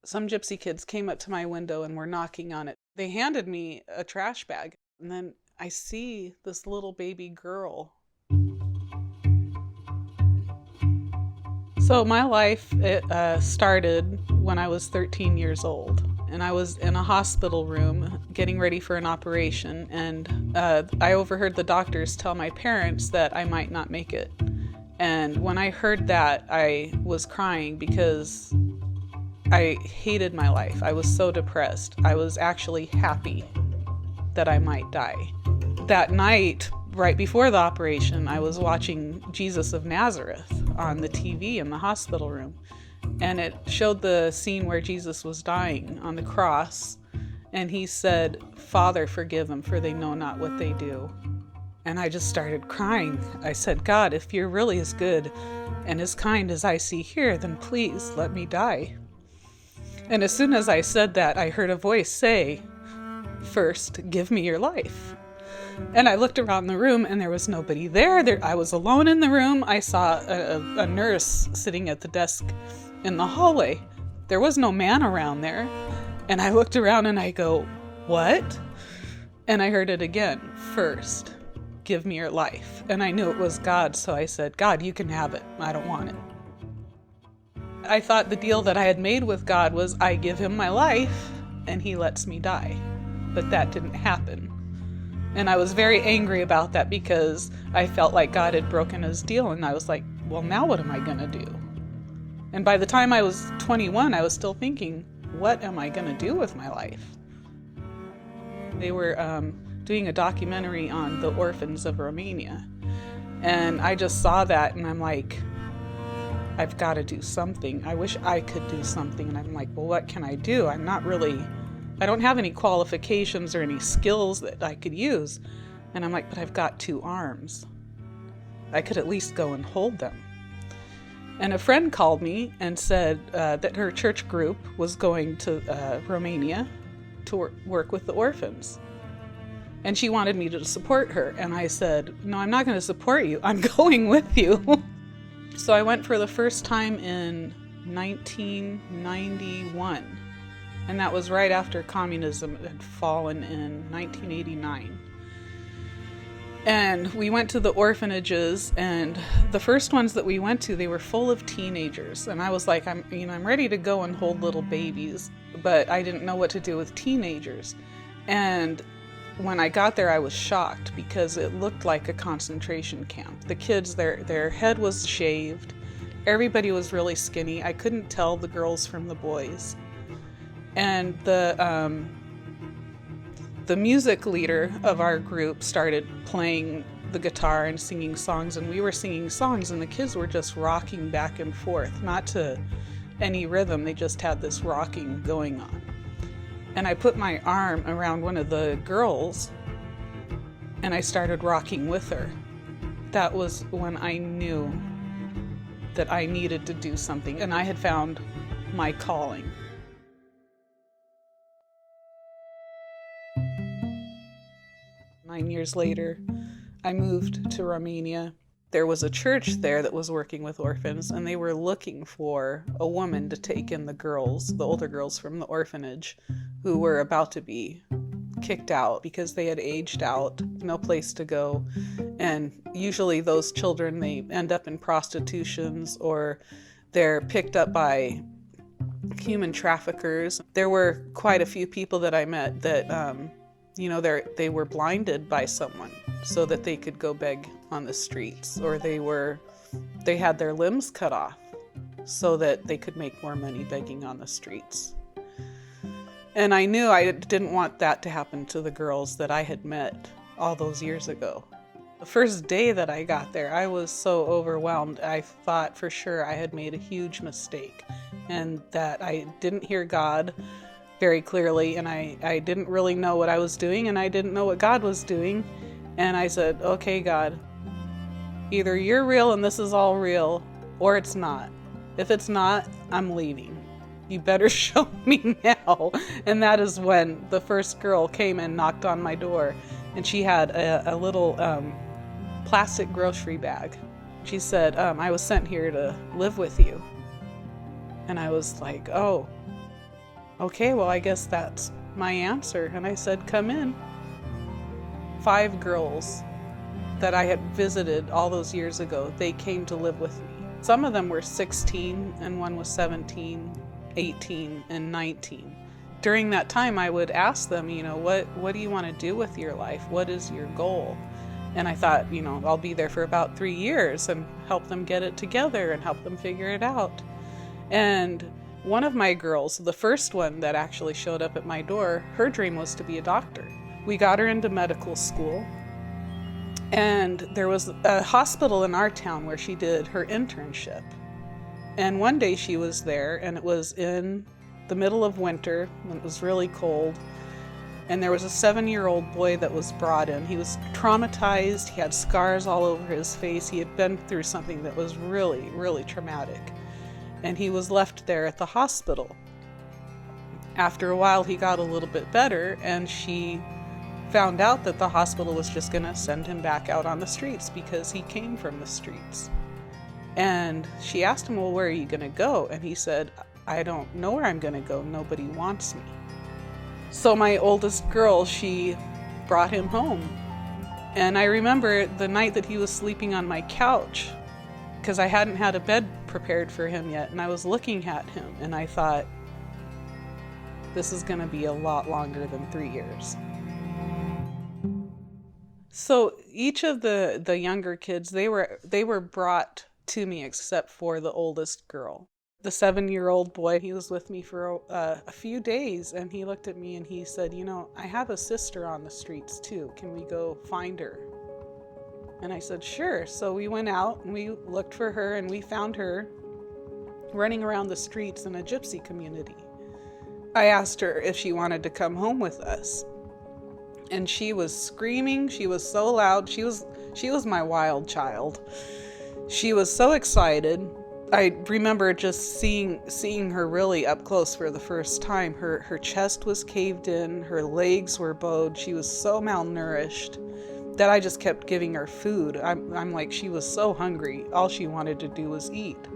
Some gypsy kids came up to my window and were knocking on it. They handed me a trash bag, and then I see this little baby girl. So my life started when I was 13 years old, and I was in a hospital room getting ready for an operation, and I overheard the doctors tell my parents that I might not make it. And when I heard that, I was crying because I hated my life. I was so depressed. I was actually happy that I might die. That night, right before the operation, I was watching Jesus of Nazareth on the TV in the hospital room. And it showed the scene where Jesus was dying on the cross. And he said, "Father, forgive them, for they know not what they do." And I just started crying. I said, "God, if you're really as good and as kind as I see here, then please let me die." And as soon as I said that, I heard a voice say, "First, give me your life." And I looked around the room and there was nobody there. I was alone in the room. I saw a nurse sitting at the desk in the hallway. There was no man around there. And I looked around and I go, "What?" And I heard it again, "First, give me your life." And I knew it was God, so I said, "God, you can have it. I don't want it." I thought the deal that I had made with God was I give him my life and he lets me die. But that didn't happen. And I was very angry about that because I felt like God had broken his deal, and I was like, well, now what am I going to do? And by the time I was 21, I was still thinking, what am I going to do with my life? They were doing a documentary on the orphans of Romania. And I just saw that and I'm like, I've got to do something. I wish I could do something. And I'm like, well, what can I do? I don't have any qualifications or any skills that I could use. And I'm like, but I've got 2 arms. I could at least go and hold them. And a friend called me and said that her church group was going to Romania to work with the orphans. And she wanted me to support her. And I said, no, I'm not going to support you. I'm going with you. So I went for the first time in 1991. And that was right after communism had fallen in 1989. And we went to the orphanages, and the first ones that we went to, they were full of teenagers. And I was like, I'm ready to go and hold little babies, but I didn't know what to do with teenagers. And when I got there, I was shocked because it looked like a concentration camp. The kids, their head was shaved. Everybody was really skinny. I couldn't tell the girls from the boys. And the music leader of our group started playing the guitar and singing songs, and we were singing songs, and the kids were just rocking back and forth, not to any rhythm. They just had this rocking going on. And I put my arm around one of the girls, and I started rocking with her. That was when I knew that I needed to do something, and I had found my calling. 9 years later, I moved to Romania. There was a church there that was working with orphans, and they were looking for a woman to take in the girls, the older girls from the orphanage, who were about to be kicked out because they had aged out, no place to go. And usually those children, they end up in prostitutions or they're picked up by human traffickers. There were quite a few people that I met that they were blinded by someone so that they could go beg on the streets, or they had their limbs cut off so that they could make more money begging on the streets. And I knew I didn't want that to happen to the girls that I had met all those years ago. The first day that I got there, I was so overwhelmed. I thought for sure I had made a huge mistake and that I didn't hear God very clearly, and I didn't really know what I was doing, and I didn't know what God was doing. And I said, okay, God, either you're real and this is all real, or it's not. If it's not, I'm leaving. You better show me now. And that is when the first girl came and knocked on my door, and she had a little plastic grocery bag. She said, I was sent here to live with you. And I was like, oh. okay, well, I guess that's my answer. And I said, come in. 5 girls that I had visited all those years ago, they came to live with me. Some of them were 16 and one was 17, 18, and 19. During that time, I would ask them, what do you want to do with your life? What is your goal? And I thought, I'll be there for about 3 years and help them get it together and help them figure it out. And one of my girls, the first one that actually showed up at my door, her dream was to be a doctor. We got her into medical school, and there was a hospital in our town where she did her internship. And one day she was there, and it was in the middle of winter, when it was really cold, and there was a 7-year-old boy that was brought in. He was traumatized. He had scars all over his face. He had been through something that was really, really traumatic. And he was left there at the hospital. After a while, he got a little bit better, and she found out that the hospital was just going to send him back out on the streets because he came from the streets. And she asked him, well, where are you going to go? And he said, I don't know where I'm going to go. Nobody wants me. So my oldest girl, she brought him home. And I remember the night that he was sleeping on my couch, because I hadn't had a bed prepared for him yet, and I was looking at him, and I thought, this is going to be a lot longer than 3 years. So each of the younger kids, they were brought to me except for the oldest girl. The 7-year-old boy, he was with me for a few days, and he looked at me and he said, I have a sister on the streets too. Can we go find her? And I said, sure. So we went out and we looked for her, and we found her running around the streets in a gypsy community. I asked her if she wanted to come home with us. And she was screaming. She was so loud. She was my wild child. She was so excited. I remember just seeing her really up close for the first time. Her chest was caved in. Her legs were bowed. She was so malnourished that I just kept giving her food. I'm like, she was so hungry. All she wanted to do was eat.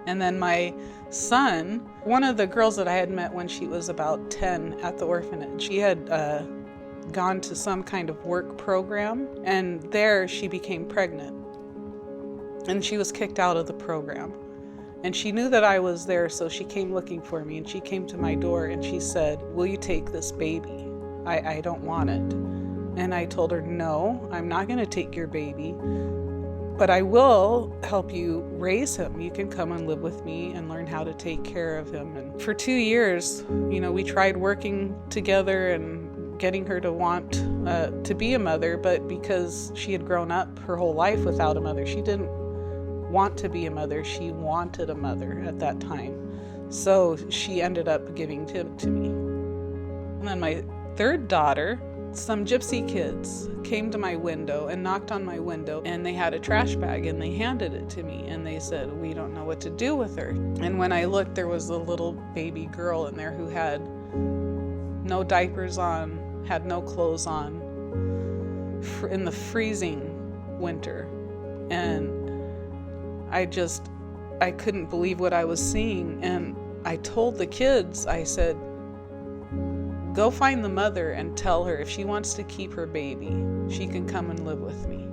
And then my son, one of the girls that I had met when she was about 10 at the orphanage, she had gone to some kind of work program, and there she became pregnant. And she was kicked out of the program. And she knew that I was there, so she came looking for me, and she came to my door and she said, will you take this baby? I don't want it. And I told her, no, I'm not going to take your baby, but I will help you raise him. You can come and live with me and learn how to take care of him. And for 2 years, we tried working together and getting her to want to be a mother, but because she had grown up her whole life without a mother, she didn't want to be a mother. She wanted a mother at that time. So she ended up giving him to me. And then my third daughter, some gypsy kids came to my window and knocked on my window, and they had a trash bag and they handed it to me, and they said, we don't know what to do with her. And when I looked, there was a little baby girl in there who had no diapers on, had no clothes on, in the freezing winter. And I couldn't believe what I was seeing. And I told the kids, I said, go find the mother and tell her if she wants to keep her baby, she can come and live with me.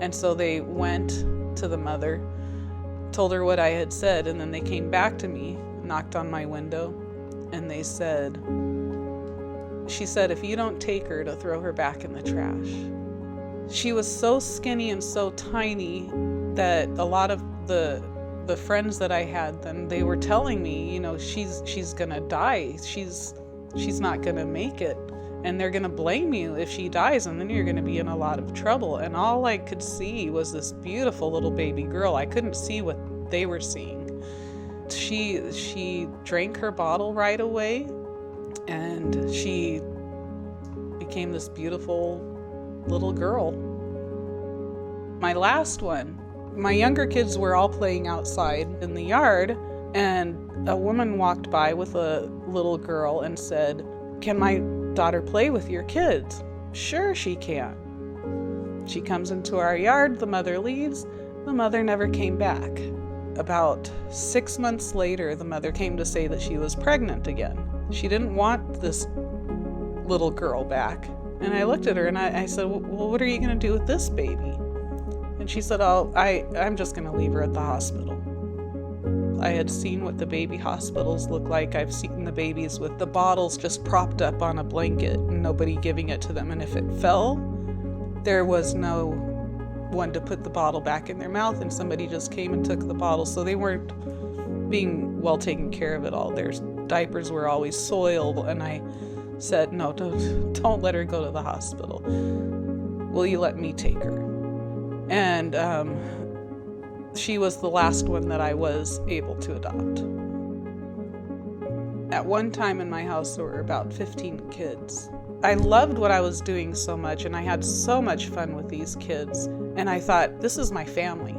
And so they went to the mother, told her what I had said, and then they came back to me, knocked on my window, and they said, she said, if you don't take her, to throw her back in the trash. She was so skinny and so tiny that a lot of the friends that I had then, they were telling me, she's gonna die. She's not gonna make it, and they're gonna blame you if she dies, and then you're gonna be in a lot of trouble. And all I could see was this beautiful little baby girl. I couldn't see what they were seeing. She drank her bottle right away, and she became this beautiful little girl. My last one, my younger kids were all playing outside in the yard, and a woman walked by with a little girl and said, can my daughter play with your kids? Sure, she can. She comes into our yard, the mother leaves, the mother never came back. about 6 months later, the mother came to say that she was pregnant again. She didn't want this little girl back. And I looked at her and I said, well, what are you going to do with this baby? And she said, I'm just going to leave her at the hospital. I had seen what the baby hospitals look like. I've seen the babies with the bottles just propped up on a blanket and nobody giving it to them. And if it fell, there was no one to put the bottle back in their mouth, and somebody just came and took the bottle. So they weren't being well taken care of at all. Their diapers were always soiled, and I said, no, don't let her go to the hospital. Will you let me take her? And she was the last one that I was able to adopt. At one time in my house, there were about 15 kids. I loved what I was doing so much, and I had so much fun with these kids. And I thought, this is my family.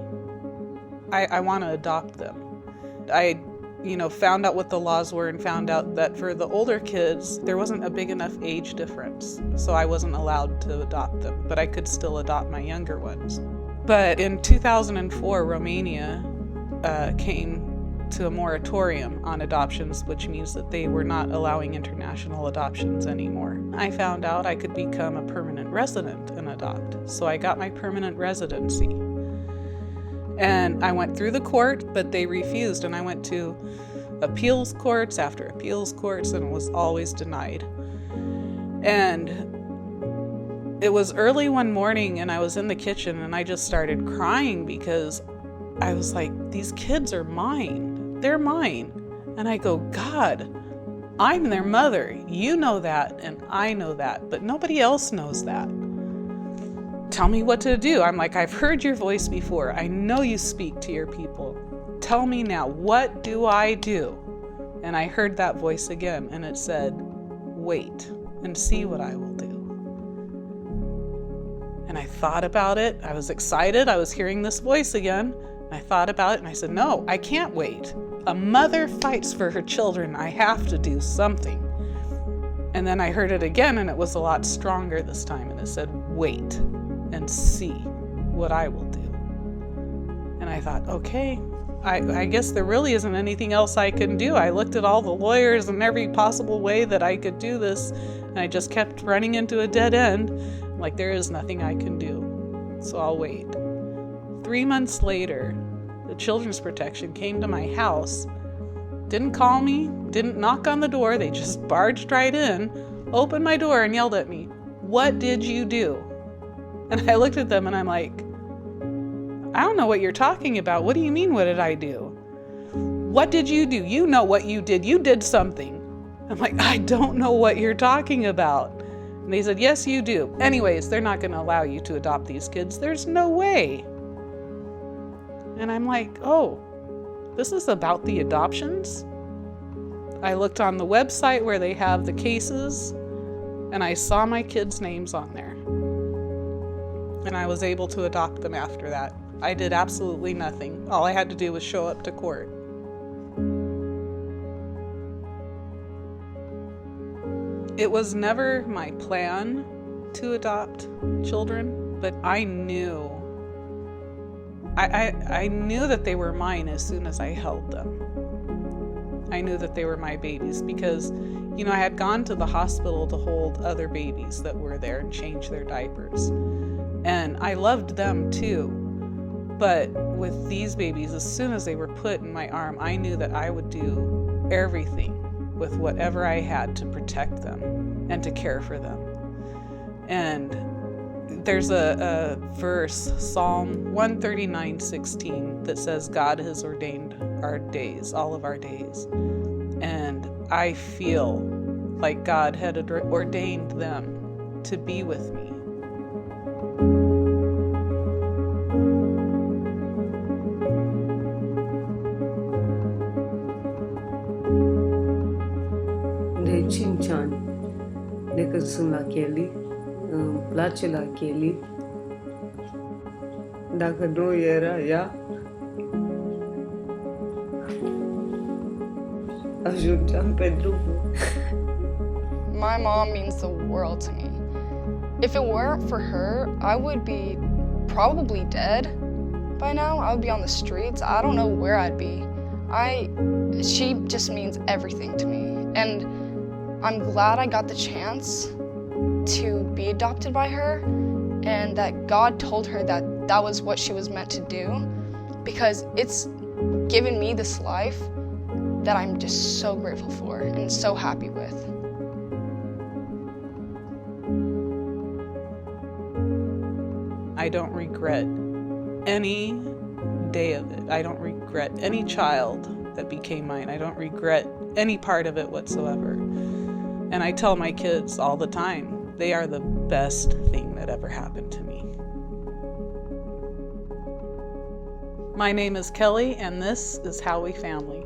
I want to adopt them. I found out what the laws were and found out that for the older kids, there wasn't a big enough age difference. So I wasn't allowed to adopt them, but I could still adopt my younger ones. But in 2004, Romania came to a moratorium on adoptions, which means that they were not allowing international adoptions anymore. I found out I could become a permanent resident and adopt. So I got my permanent residency. And I went through the court, but they refused, and I went to appeals courts after appeals courts, and it was always denied. And it was early one morning, and I was in the kitchen, and I just started crying because I was like, these kids are mine. They're mine. And I go, God, I'm their mother. You know that, and I know that, but nobody else knows that. Tell me what to do. I'm like, I've heard your voice before. I know you speak to your people. Tell me now, what do I do? And I heard that voice again, and it said, wait and see what I will do. And I thought about it. I was excited. I was hearing this voice again. I thought about it, and I said, no, I can't wait. A mother fights for her children. I have to do something. And then I heard it again, and it was a lot stronger this time, and it said, wait and see what I will do. And I thought, okay, I guess there really isn't anything else I can do. I looked at all the lawyers and every possible way that I could do this, and I just kept running into a dead end. Like, there is nothing I can do, so I'll wait. 3 months later, the Children's Protection came to my house, didn't call me, didn't knock on the door, they just barged right in, opened my door and yelled at me, what did you do? And I looked at them and I'm like, I don't know what you're talking about. What do you mean, what did I do? What did you do? You know what you did. You did something. I'm like, I don't know what you're talking about. And they said, yes, you do. Anyways, they're not going to allow you to adopt these kids. There's no way. And I'm like, oh, this is about the adoptions? I looked on the website where they have the cases, and I saw my kids' names on there. And I was able to adopt them after that. I did absolutely nothing. All I had to do was show up to court. It was never my plan to adopt children, but I knew. I knew that they were mine as soon as I held them. I knew that they were my babies because, I had gone to the hospital to hold other babies that were there and change their diapers. And I loved them too. But with these babies, as soon as they were put in my arm, I knew that I would do everything with whatever I had to protect them and to care for them. And there's a verse, Psalm 139:16, that says God has ordained our days, all of our days. And I feel like God had ordained them to be with me. De 5 ani de când sunt la Kelly, îmi place la Kelly. Dacă nu era ea, ajungeam pe drumul. My mom means the world to me. If it weren't for her, I would be probably dead, by now. I would be on the streets. I don't know where I'd be. She just means everything to me. And I'm glad I got the chance to be adopted by her, and that God told her that that was what she was meant to do, because it's given me this life that I'm just so grateful for and so happy with. I don't regret any day of it. I don't regret any child that became mine. I don't regret any part of it whatsoever. And I tell my kids all the time, they are the best thing that ever happened to me. My name is Kelly, and this is How We Family.